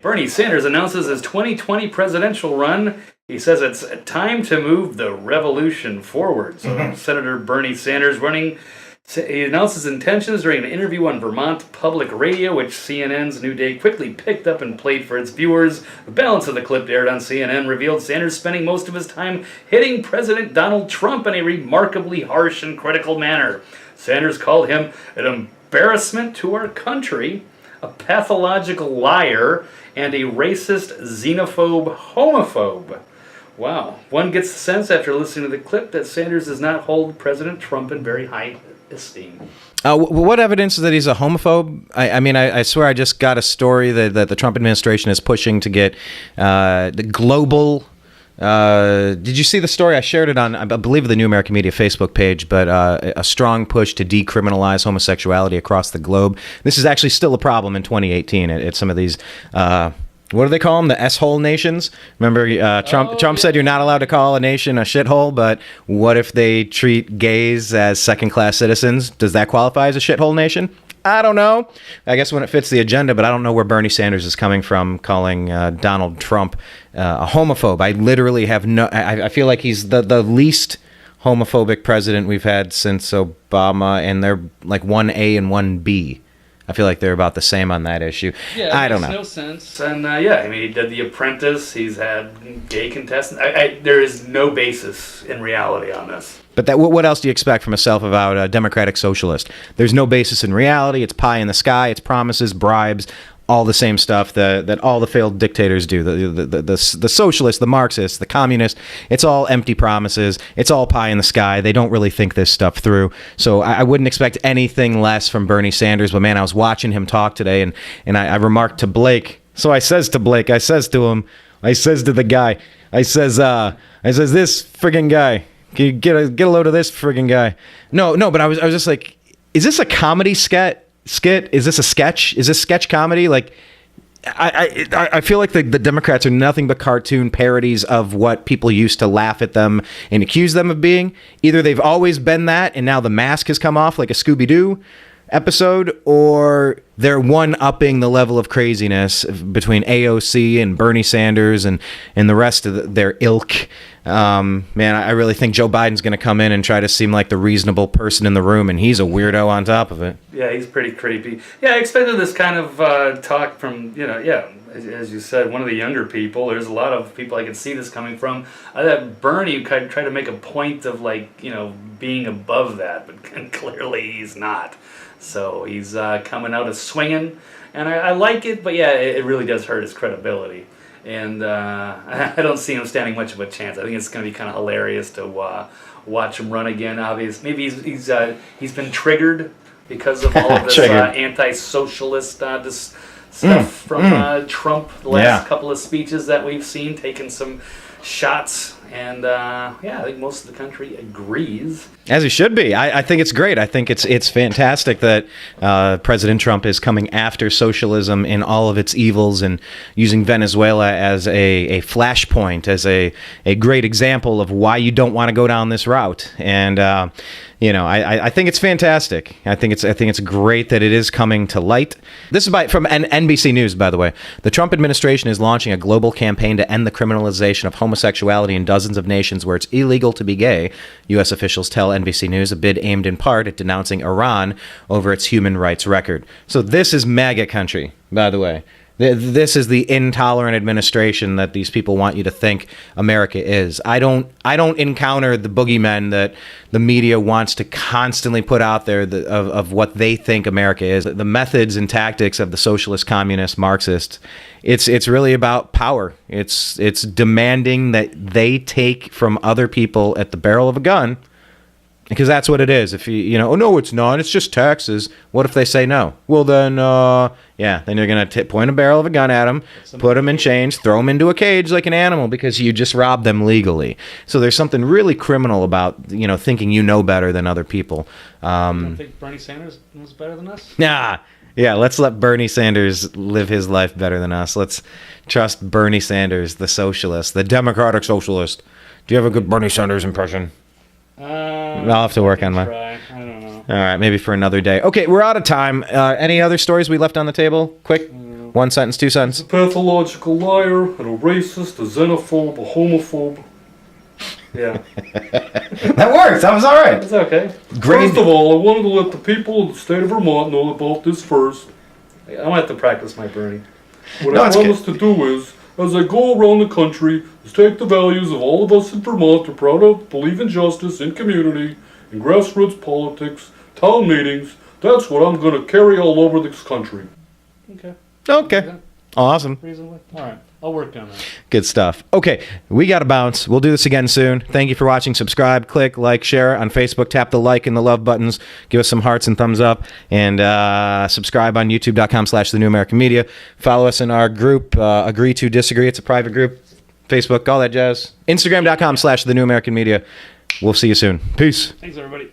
Bernie Sanders announces his 2020 presidential run. He says it's time to move the revolution forward. So Senator Bernie Sanders he announced his intentions during an interview on Vermont Public Radio, which CNN's New Day quickly picked up and played for its viewers. The balance of the clip aired on CNN revealed Sanders spending most of his time hitting President Donald Trump in a remarkably harsh and critical manner. Sanders called him an embarrassment to our country, a pathological liar, and a racist, xenophobe, homophobe. Wow. One gets the sense after listening to the clip that Sanders does not hold President Trump in very high esteem. What evidence is that he's a homophobe? I swear I just got a story that the Trump administration is pushing to get the global... did you see the story? I shared it on, I believe, the New American Media Facebook page, but a strong push to decriminalize homosexuality across the globe. This is actually still a problem in 2018 at some of these... what do they call them? The S-hole nations? Remember, Trump said you're not allowed to call a nation a shithole, but what if they treat gays as second-class citizens? Does that qualify as a shithole nation? I don't know. I guess when it fits the agenda, but I don't know where Bernie Sanders is coming from calling Donald Trump a homophobe. I literally have no... I feel like he's the least homophobic president we've had since Obama, and they're like 1A and 1B. I feel like they're about the same on that issue. Yeah, I don't know. Makes no sense. And he did The Apprentice. He's had gay contestants. There is no basis in reality on this. But what else do you expect from a self-avowed democratic socialist? There's no basis in reality. It's pie in the sky. It's promises, bribes, all the same stuff that all the failed dictators do. The socialists, the Marxists, the communists, it's all empty promises. It's all pie in the sky. They don't really think this stuff through. So I wouldn't expect anything less from Bernie Sanders. But man, I was watching him talk today, and I remarked to Blake. So I says to Blake, I says to him, I says to the guy, I says this friggin' guy, can you get a load of this friggin' guy? No, but I was just like, is this a comedy skit? Is this a sketch? Is this sketch comedy? Like, I feel like the Democrats are nothing but cartoon parodies of what people used to laugh at them and accuse them of being. Either they've always been that and now the mask has come off like a Scooby-Doo episode, or they're one-upping the level of craziness between AOC and Bernie Sanders and the rest of their ilk. Man, I really think Joe Biden's going to come in and try to seem like the reasonable person in the room, and he's a weirdo on top of it. Yeah, he's pretty creepy. Yeah, I expected this kind of talk from, as you said, one of the younger people. There's a lot of people I can see this coming from. That Bernie tried to make a point of, being above that, but clearly he's not. So he's coming out as swinging, and I like it, but yeah, it really does hurt his credibility. And I don't see him standing much of a chance. I think it's going to be kind of hilarious to watch him run again. Obviously, maybe he's been triggered because of all of this anti-socialist stuff from Trump. The last couple of speeches that we've seen, taking some shots. And I think most of the country agrees. As he should be. I think it's great. I think it's fantastic that President Trump is coming after socialism in all of its evils and using Venezuela as a flashpoint, as a great example of why you don't want to go down this route. And I think it's fantastic. I think it's great that it is coming to light. This is from NBC News, by the way. The Trump administration is launching a global campaign to end the criminalization of homosexuality in dozens of nations where it's illegal to be gay. U.S. officials tell NBC News, a bid aimed in part at denouncing Iran over its human rights record. So this is MAGA country, by the way. This is the intolerant administration that these people want you to think America is. I don't encounter the boogeymen that the media wants to constantly put out there of what they think America is. The methods and tactics of the socialist, communist, Marxists, it's really about power. It's demanding that they take from other people at the barrel of a gun. Because that's what it is. If oh no, it's not. It's just taxes. What if they say no? Well, then, then you're going to point a barrel of a gun at them, put them in chains, throw them into a cage like an animal because you just robbed them legally. So there's something really criminal about, thinking you know better than other people. You don't think Bernie Sanders knows better than us? Nah. Yeah, let's let Bernie Sanders live his life better than us. Let's trust Bernie Sanders, the socialist, the democratic socialist. Do you have a good Bernie Sanders impression? I'll have to work on mine. I don't know. All right, maybe for another day. Okay, we're out of time. Any other stories we left on the table? Quick. 1 sentence, 2 sentences. A pathological liar, and a racist, a xenophobe, a homophobe. Yeah. That works. That was all right. It's okay. Great. First of all, I wanted to let the people of the state of Vermont know about this first. I might have to practice my Bernie. What I promise to do is, as I go around the country, is take the values of all of us in Vermont are proud of, believe in justice, in community, in grassroots politics, town meetings. That's what I'm going to carry all over this country. Okay. Okay. Awesome. Reasonably? All right. I'll work on that. Good stuff. Okay, we got to bounce. We'll do this again soon. Thank you for watching. Subscribe, click, like, share on Facebook. Tap the like and the love buttons. Give us some hearts and thumbs up. And subscribe on youtube.com/TheNewAmericanMedia. Follow us in our group, Agree to Disagree. It's a private group. Facebook, all that jazz. Instagram.com/TheNewAmericanMedia. We'll see you soon. Peace. Thanks, everybody.